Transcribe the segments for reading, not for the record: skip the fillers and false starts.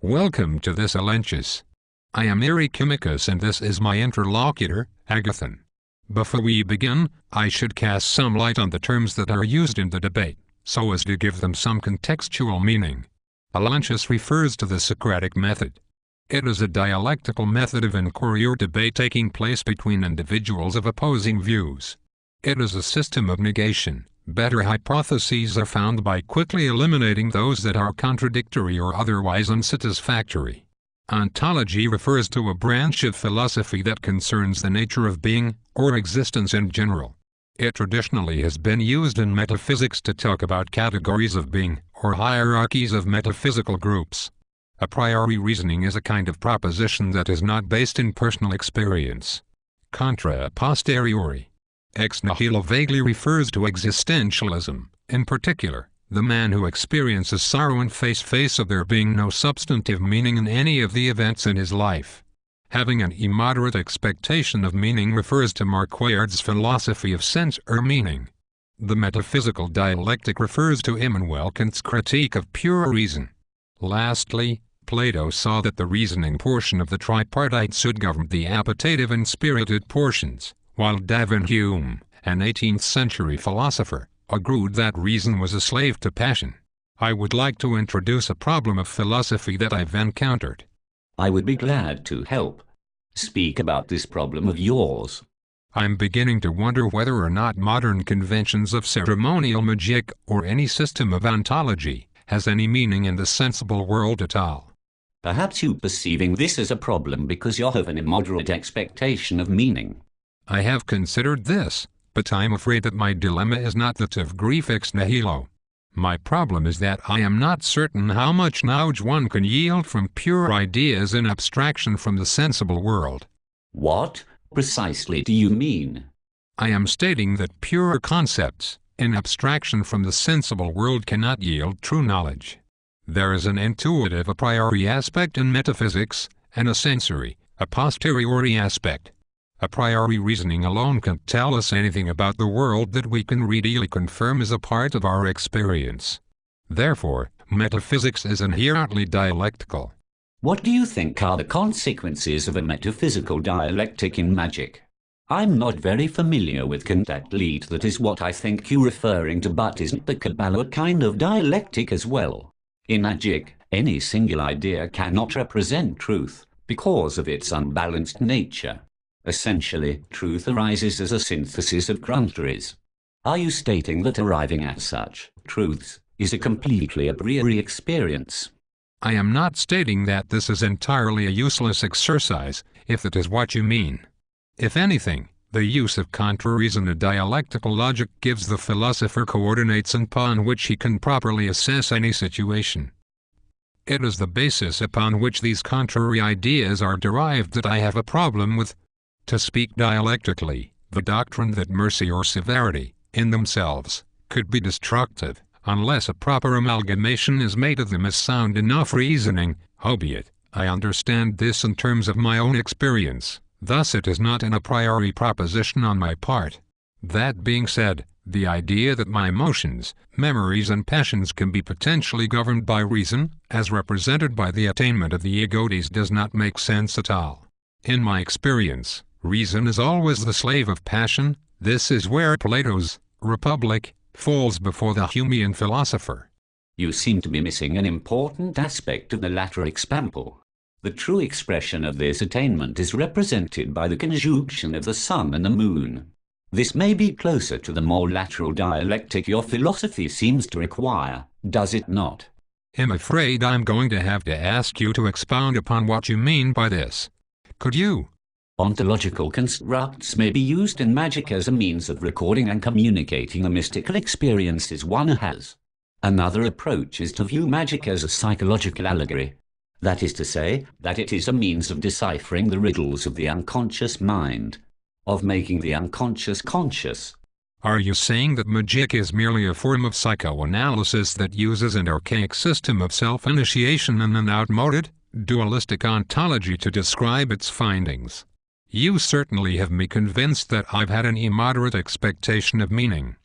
Welcome to this Alenchus. I am Chemicus and this is my interlocutor, Agathon. Before we begin, I should cast some light on the terms that are used in the debate, so as to give them some contextual meaning. Alenchus refers to the Socratic Method. It is a dialectical method of inquiry or debate taking place between individuals of opposing views. It is a system of negation. Better hypotheses are found by quickly eliminating those that are contradictory or otherwise unsatisfactory. Ontology refers to a branch of philosophy that concerns the nature of being, or existence in general. It traditionally has been used in metaphysics to talk about categories of being, or hierarchies of metaphysical groups. A priori reasoning is a kind of proposition that is not based in personal experience. Contra a posteriori. Ex nihilo vaguely refers to existentialism. In particular, the man who experiences sorrow in face of there being no substantive meaning in any of the events in his life. Having an immoderate expectation of meaning refers to Marquard's philosophy of sense or meaning. The metaphysical dialectic refers to Immanuel Kant's critique of pure reason. Lastly, Plato saw that the reasoning portion of the tripartite should govern the appetitive and spirited portions, while David Hume, an 18th-century philosopher, agreed that reason was a slave to passion. I would like to introduce a problem of philosophy that I've encountered. I would be glad to help. Speak about this problem of yours. I'm beginning to wonder whether or not modern conventions of ceremonial Magick or any system of ontology has any meaning in the sensible world at all. Perhaps you perceiving this as a problem because you have an immoderate expectation of meaning. I have considered this, but I'm afraid that my dilemma is not that of grief ex nihilo. My problem is that I am not certain how much knowledge one can yield from pure ideas in abstraction from the sensible world. What precisely do you mean? I am stating that pure concepts, in abstraction from the sensible world, cannot yield true knowledge. There is an intuitive a priori aspect in metaphysics, and a sensory, a posteriori aspect. A priori reasoning alone can't tell us anything about the world that we can readily confirm as a part of our experience. Therefore, metaphysics is inherently dialectical. What do you think are the consequences of a metaphysical dialectic in Magick? I'm not very familiar with Kant, at least that is what I think you're referring to, but isn't the Kabbalah a kind of dialectic as well? In Magick, any single idea cannot represent truth, because of its unbalanced nature. Essentially, truth arises as a synthesis of contraries. Are you stating that arriving at such truths is a completely a priori experience? I am not stating that this is entirely a useless exercise, if that is what you mean. If anything, the use of contraries in a dialectical logic gives the philosopher coordinates upon which he can properly assess any situation. It is the basis upon which these contrary ideas are derived that I have a problem with. To speak dialectically, the doctrine that mercy or severity, in themselves, could be destructive, unless a proper amalgamation is made of them, is sound enough reasoning, howbeit, I understand this in terms of my own experience, thus it is not an a priori proposition on my part. That being said, the idea that my emotions, memories and passions can be potentially governed by reason, as represented by the attainment of the egotes, does not make sense at all. In my experience, reason is always the slave of passion. This is where Plato's Republic falls before the Humean philosopher. You seem to be missing an important aspect of the latter example. The true expression of this attainment is represented by the conjunction of the sun and the moon. This may be closer to the more lateral dialectic your philosophy seems to require, does it not? I'm afraid I'm going to have to ask you to expound upon what you mean by this. Could you? Ontological constructs may be used in Magick as a means of recording and communicating the mystical experiences one has. Another approach is to view Magick as a psychological allegory. That is to say, that it is a means of deciphering the riddles of the unconscious mind, of making the unconscious conscious. Are you saying that Magick is merely a form of psychoanalysis that uses an archaic system of self-initiation and an outmoded, dualistic ontology to describe its findings? You certainly have me convinced that I've had an immoderate expectation of meaning.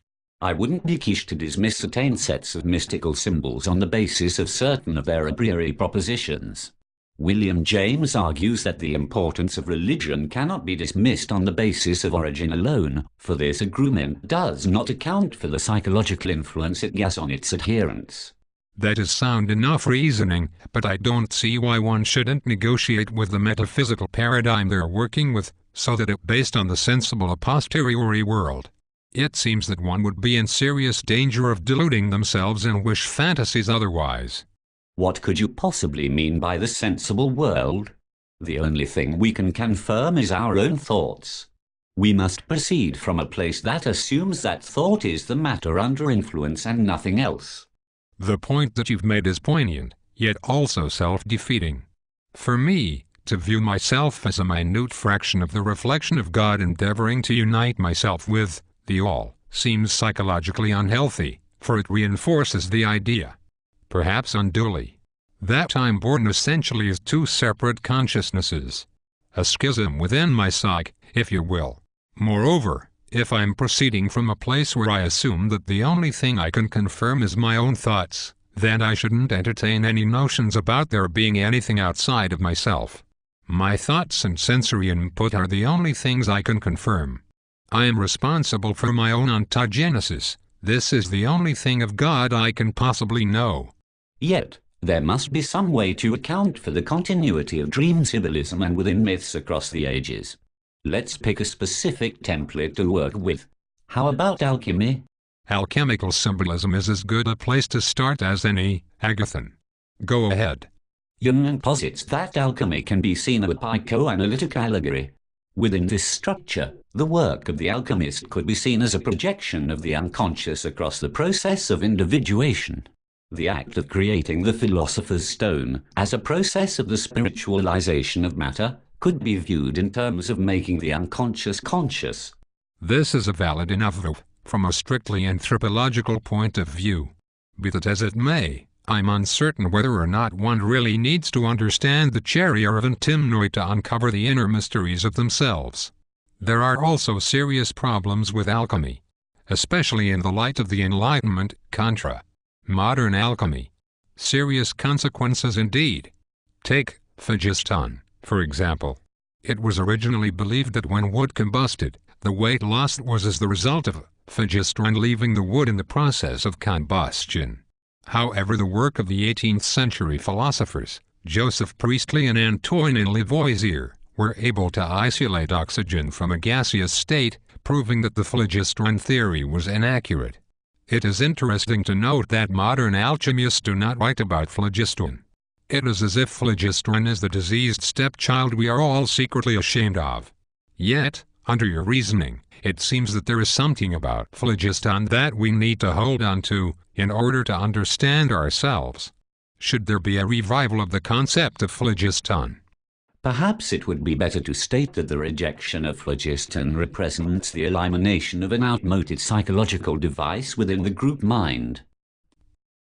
I wouldn't be quiche to dismiss certain sets of mystical symbols on the basis of certain of their a priori propositions. William James argues that the importance of religion cannot be dismissed on the basis of origin alone, for this agreement does not account for the psychological influence it has on its adherents. That is sound enough reasoning, but I don't see why one shouldn't negotiate with the metaphysical paradigm they're working with, so that it based on the sensible a posteriori world. It seems that one would be in serious danger of deluding themselves and wish fantasies otherwise. What could you possibly mean by the sensible world? The only thing we can confirm is our own thoughts. We must proceed from a place that assumes that thought is the matter under influence and nothing else. The point that you've made is poignant, yet also self-defeating. For me, to view myself as a minute fraction of the reflection of God endeavoring to unite myself with the all, seems psychologically unhealthy, for it reinforces the idea, perhaps unduly, that I'm born essentially as two separate consciousnesses. A schism within my psyche, if you will. Moreover, if I'm proceeding from a place where I assume that the only thing I can confirm is my own thoughts, then I shouldn't entertain any notions about there being anything outside of myself. My thoughts and sensory input are the only things I can confirm. I am responsible for my own ontogenesis. This is the only thing of God I can possibly know. Yet, there must be some way to account for the continuity of dream symbolism and within myths across the ages. Let's pick a specific template to work with. How about alchemy? Alchemical symbolism is as good a place to start as any, Agathon. Go ahead. Jung posits that alchemy can be seen as a psychoanalytic allegory. Within this structure, the work of the alchemist could be seen as a projection of the unconscious across the process of individuation. The act of creating the philosopher's stone, as a process of the spiritualization of matter, could be viewed in terms of making the unconscious conscious. This is a valid enough view, from a strictly anthropological point of view. Be that as it may, I'm uncertain whether or not one really needs to understand the chariot of Antimnoi to uncover the inner mysteries of themselves. There are also serious problems with alchemy, especially in the light of the Enlightenment, contra modern alchemy. Serious consequences indeed. Take phlogiston, for example. It was originally believed that when wood combusted, the weight lost was as the result of phlogiston leaving the wood in the process of combustion. However, the work of the 18th century philosophers, Joseph Priestley and Antoine Lavoisier, were able to isolate oxygen from a gaseous state, proving that the phlogiston theory was inaccurate. It is interesting to note that modern alchemists do not write about phlogiston. It is as if phlogiston is the diseased stepchild we are all secretly ashamed of. Yet, under your reasoning, it seems that there is something about phlogiston that we need to hold on to, in order to understand ourselves. Should there be a revival of the concept of phlogiston? Perhaps it would be better to state that the rejection of phlogiston represents the elimination of an outmoded psychological device within the group mind.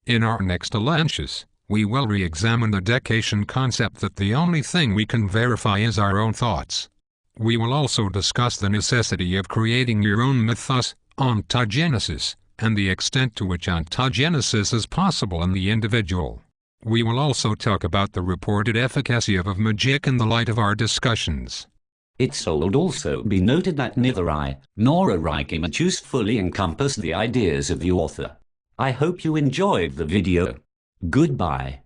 In our next lectures, we will re-examine the Descartesian concept that the only thing we can verify is our own thoughts. We will also discuss the necessity of creating your own mythos, ontogenesis, and the extent to which ontogenesis is possible in the individual. We will also talk about the reported efficacy of Magick in the light of our discussions. It should also be noted that neither I nor a Reikimatus fully encompass the ideas of the author. I hope you enjoyed the video. Goodbye.